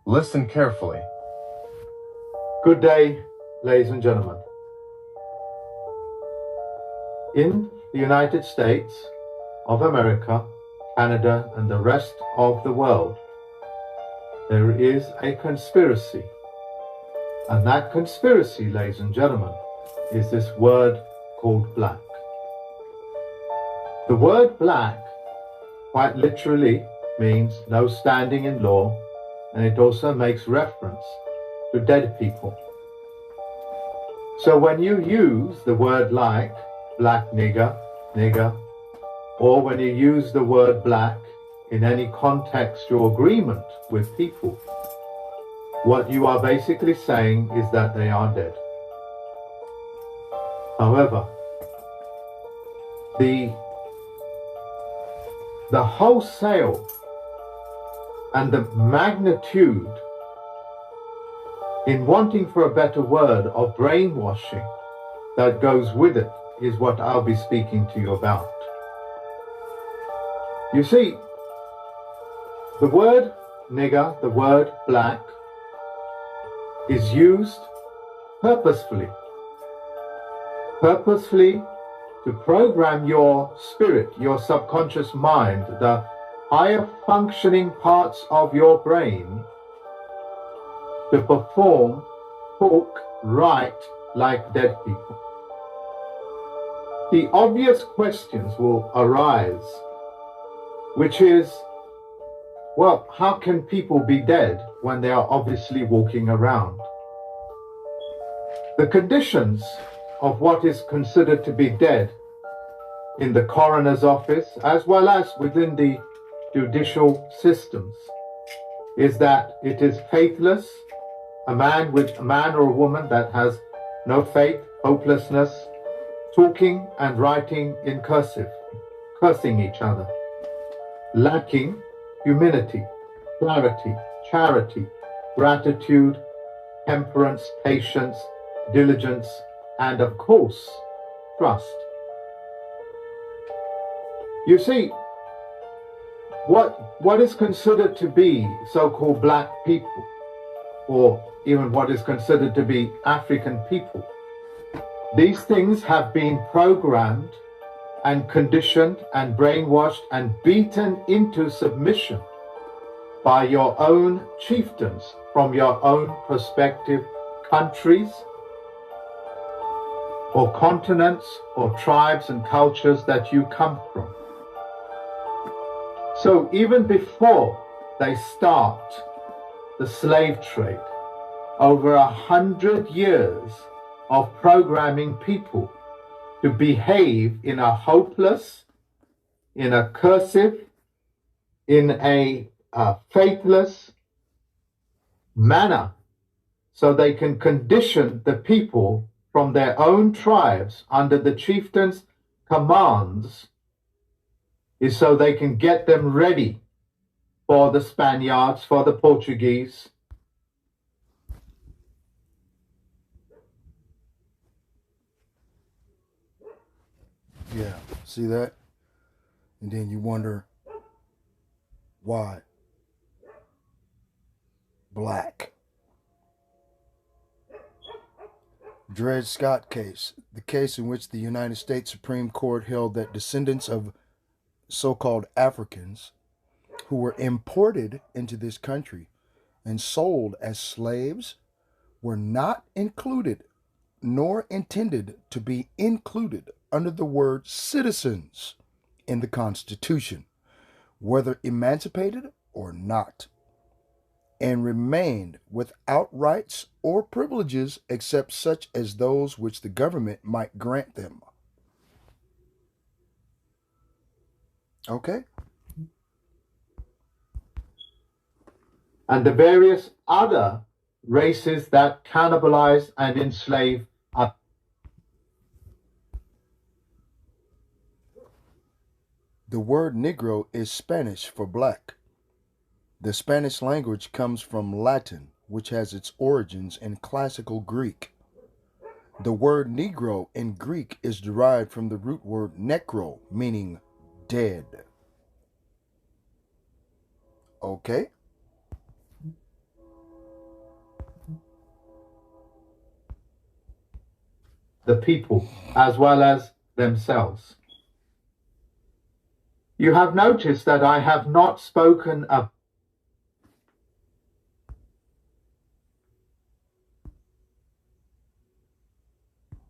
Listen carefully. Good day, ladies and gentlemen. In the United States of America, Canada, and the rest of the world, there is a conspiracy. And that conspiracy, ladies and gentlemen, is this word called black. The word black quite literally means no standing in law, and it also makes reference to dead people. So when you use the word like black nigger, or when you use the word black in any contextual agreement with people, what you are basically saying is that they are dead. However, the wholesale and the magnitude in wanting for a better word of brainwashing that goes with it is what I'll be speaking to you about. You see, the word nigger, the word black, is used purposefully to program your spirit, your subconscious mind, the higher functioning parts of your brain, to perform, talk, write like dead people. The obvious questions will arise, which is, well, how can people be dead when they are obviously walking around? The conditions of what is considered to be dead in the coroner's office, as well as within the judicial systems, is that it is faithless, a man or a woman that has no faith, hopelessness, talking and writing in cursive, cursing each other, lacking humility, clarity, charity, gratitude, temperance, patience, diligence, and of course, trust. You see, what is considered to be so-called black people, or even what is considered to be African people, these things have been programmed and conditioned and brainwashed and beaten into submission by your own chieftains from your own prospective countries or continents or tribes and cultures that you come from. So even before they start the slave trade, over 100 years of programming people to behave in a hopeless, in a cursive, in a faithless manner, so they can condition the people from their own tribes under the chieftain's commands, is so they can get them ready for the Spaniards, for the Portuguese. Yeah, see that? And then you wonder why black. Dred Scott case, the case in which the United States Supreme Court held that descendants of so-called Africans who were imported into this country and sold as slaves were not included nor intended to be included under the word citizens in the Constitution, whether emancipated or not, and remained without rights or privileges except such as those which the government might grant them. Okay? And the various other races that cannibalize and enslave others. The word Negro is Spanish for black. The Spanish language comes from Latin, which has its origins in classical Greek. The word Negro in Greek is derived from the root word necro, meaning dead. Okay? the people as well as themselves. You have noticed that I have not spoken